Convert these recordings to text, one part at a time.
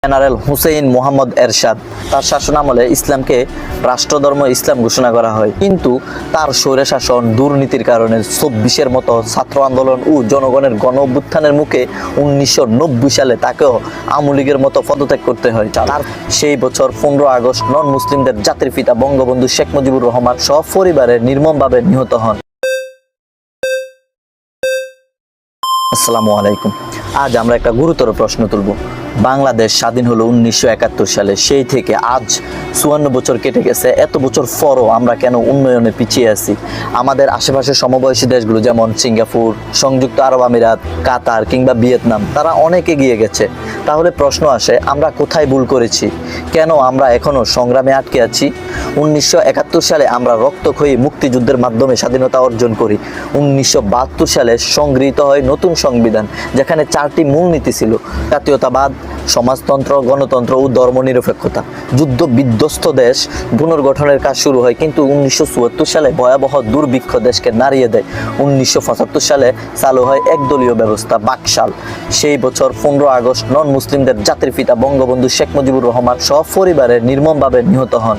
General Hussain Mohammad এরশাদ তার শাসনামলে ইসলামকে রাষ্ট্রধর্ম ইসলাম ঘোষণা করা হয়, কিন্তু তার স্বৈরশাসন দুর্নীতির কারণে ২৪-এর মতো ছাত্র আন্দোলন ও জনগণের গণ অভ্যুত্থানের মুখে ১৯৯০ সালে তাকেও আওয়ামী লীগের মতো পদত্যাগ করতে হয়। তার সেই বছর ১৫ আগস্ট নন মুসলিমদের জাতির পিতা বঙ্গবন্ধু শেখ মুজিবুর রহমান সপরিবারে নির্মমভাবে নিহত হন। আসসালামু আলাইকুম। আজ আমরা একটা গুরুতর প্রশ্ন তুলব। বাংলাদেশ স্বাধীন হলো ১৯৭১ সালে, সেই থেকে আজ ৫৪ বছর কেটে গেছে। এত বছর পরও আমরা কেন উন্নয়নে পিছিয়ে আছি? আমাদের আশেপাশের সমবয়সী দেশগুলো যেমন সিঙ্গাপুর, সংযুক্ত আরব আমিরাত, কাতার কিংবা ভিয়েতনাম, তারা অনেক এগিয়ে গেছে। তাহলে প্রশ্ন আসে, আমরা কোথায় ভুল করেছি? কেন আমরা এখনো সংগ্রামে আটকে আছি? ১৯৭১ সালে আমরা রক্তক্ষয়ী মুক্তিযুদ্ধের মাধ্যমে স্বাধীনতা অর্জন করি। ১৯৭২ সালে সংগৃহীত হয় নতুন সংবিধান, যেখানে 4টি মূলনীতি ছিল: জাতীয়তাবাদ, সমাজতন্ত্র, গণতন্ত্র ও ধর্মনিরপেক্ষতা। যুদ্ধ বিধ্বস্ত দেশ পুনর্গঠনের কাজ শুরু হয়, কিন্তু ১৯৭৪ সালে ভয়াবহ দুর্ভিক্ষ দেশকে নাড়িয়ে দেয়। ১৯৭৫ সালে চালু হয় একদলীয় ব্যবস্থা, বাকশাল। সেই বছর ১৫ আগস্ট নন মুসলিমদের জাতির পিতা বঙ্গবন্ধু শেখ মুজিবুর রহমান সপরিবারে নির্মমভাবে নিহত হন।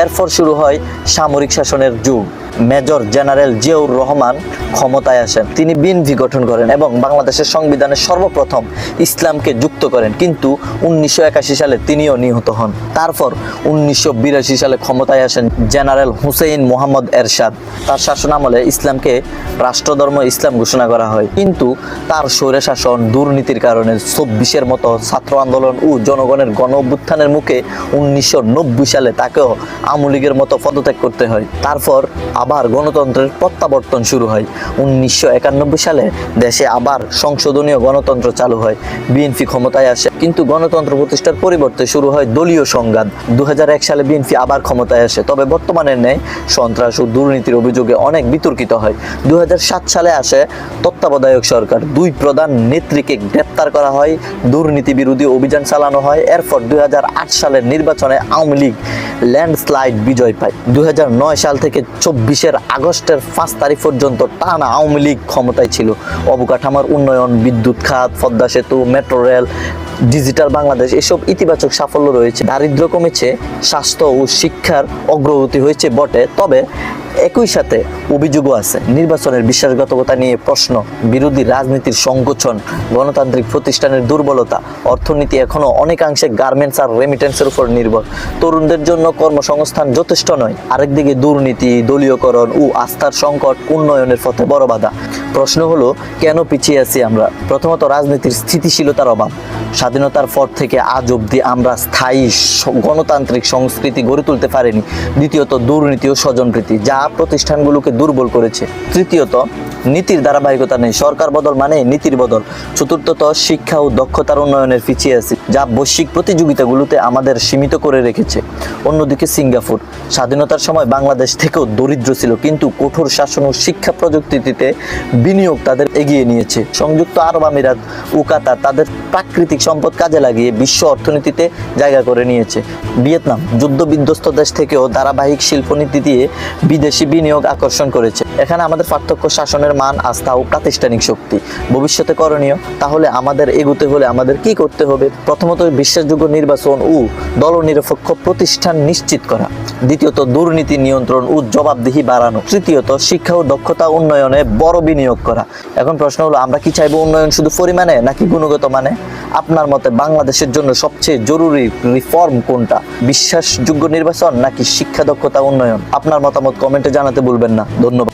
এরপর শুরু হয় সামরিক শাসনের যুগ। মেজর জেনারেল জিয়াউর রহমান ক্ষমতায় আসেন। তিনি বিএনপি গঠন করেন এবং বাংলাদেশের সংবিধানে সর্বপ্রথম ইসলামকে যুক্ত করেন, কিন্তু ১৯৮১ সালে তিনিও নিহত হন। তারপর ১৯৮২ সালে ক্ষমতায় আসেন জেনারেল হুসেইন মোহাম্মদ এরশাদ। তার শাসনামলে ইসলামকে রাষ্ট্রধর্ম ইসলাম ঘোষণা করা হয়, কিন্তু তার স্বৈরশাসন দুর্নীতির কারণে ২৪-এর মতো ছাত্র আন্দোলন ও জনগণের গণ অভ্যুত্থানের মুখে ১৯৯০ সালে তাকেও আওয়ামী লীগের মতো পদত্যাগ করতে হয়। তারপর আবার গণতন্ত্রের প্রত্যাবর্তন শুরু হয়। ১৯৯১ সালে দেশে আবার সংশোধনীয় গণতন্ত্র চালু হয়। বিএনপি ক্ষমতায় আসে, কিন্তু গণতন্ত্র প্রতিষ্ঠার পরিবর্তে শুরু হয় দলীয় সংঘাত। ২০০১ সালে বিএনপি আবার ক্ষমতায় আসে, তবে বর্তমানের ন্যায় সন্ত্রাস ও দুর্নীতির অভিযোগে অনেক বিতর্কিত হয়। ২০০৭ সালে আসে তত্ত্বাবধায়ক সরকার। ২ প্রধান নেত্রীকে গ্রেপ্তার করা হয়, দুর্নীতি বিরোধী অভিযান চালানো হয়। এরপর ২০০৮ সালের নির্বাচনে আওয়ামী লীগ ল্যান্ডস্লাইড বিজয় পায়। ২০০৯ সাল থেকে ২৪ আগস্টের ৫ তারিখ পর্যন্ত টানা আওয়ামী লীগ ক্ষমতায় ছিল। অবকাঠামোর উন্নয়ন, বিদ্যুৎ খাত, পদ্মা সেতু, মেট্রো রেল, ডিজিটাল বাংলাদেশ, এসব ইতিবাচক সাফল্য রয়েছে। দারিদ্র্য কমেছে, স্বাস্থ্য ও শিক্ষার অগ্রগতি হয়েছে বটে, তবে একই সাথে অভিযোগও আছে। নির্বাচনের বিশ্বাসঘাতকতা নিয়ে প্রশ্ন, বিরোধী রাজনীতির সংকোচন, গণতান্ত্রিক প্রতিষ্ঠানের দুর্বলতা, অর্থনীতি এখনও অনেকাংশে গার্মেন্টস আর রেমিটেন্সের উপর নির্ভর। তরুণদের জন্য কর্মসংস্থান যথেষ্ট নয়। আরেকদিকে দুর্নীতি, দলীয়করণ ও আস্থার সংকট উন্নয়নের পথে বড় বাধা। প্রশ্ন হলো, কেন পিছিয়ে আছি আমরা? প্রথমত, রাজনীতির স্থিতিশীলতার অভাব। স্বাধীনতার পর থেকে আজ অবধি আমরা স্থায়ী গণতান্ত্রিক সংস্কৃতি গড়ে তুলতে পারিনি। দ্বিতীয়ত, দুর্নীতি ও স্বজনপ্রীতি, যা প্রতিষ্ঠানগুলোকে দুর্বল করেছে। তৃতীয়ত, নীতির ধারাবাহিকতা নেই। সরকার বদল মানে নীতির বদল। চতুর্থত, শিক্ষা ও দক্ষতার উন্নয়নের পিছিয়ে আছি, যা বৈশ্বিক প্রতিযোগিতাগুলোতে আমাদের সীমিত করে রেখেছে। অন্যদিকে সিঙ্গাপুর স্বাধীনতার সময় বাংলাদেশ থেকেও দরিদ্র ছিল, কিন্তু কঠোর শাসন ও শিক্ষা প্রযুক্তিতে বিনিয়োগ তাদের এগিয়ে নিয়েছে। সংযুক্ত আরব আমিরাত ও কাতার তাদের প্রাকৃতিক সম্পদ কাজে লাগিয়ে বিশ্ব অর্থনীতিতে জায়গা করে নিয়েছে। ভিয়েতনাম যুদ্ধ বিধ্বস্ত দেশ থেকেও ধারাবাহিক শিল্পনীতি দিয়ে বিদেশি বিনিয়োগ আকর্ষণ করেছে। এখানে আমাদের পার্থক্য শাসনের মান, আস্থা ও প্রাতিষ্ঠানিক শক্তি। ভবিষ্যতে করণীয়, তাহলে আমাদের এগোতে হলে আমাদের কি করতে হবে? প্রথমত, বিশ্বাসযোগ্য নির্বাচন ও দলনিরপেক্ষ প্রতিষ্ঠান নিশ্চিত করা। দ্বিতীয়ত, দুর্নীতি নিয়ন্ত্রণ ও জবাবদিহি বাড়ানো। তৃতীয়ত, শিক্ষা ও দক্ষতা উন্নয়নে বড় বিনিয়োগ করা। এখন প্রশ্ন হলো, আমরা কি চাইবো উন্নয়ন শুধু পরিমাণে নাকি গুণগত মানে? আপনার মতে বাংলাদেশের জন্য সবচেয়ে জরুরি রিফর্ম কোনটা? বিশ্বাসযোগ্য নির্বাচন নাকি শিক্ষা দক্ষতা উন্নয়ন? আপনার মতামত কমেন্টে জানাতে ভুলবেন না। ধন্যবাদ।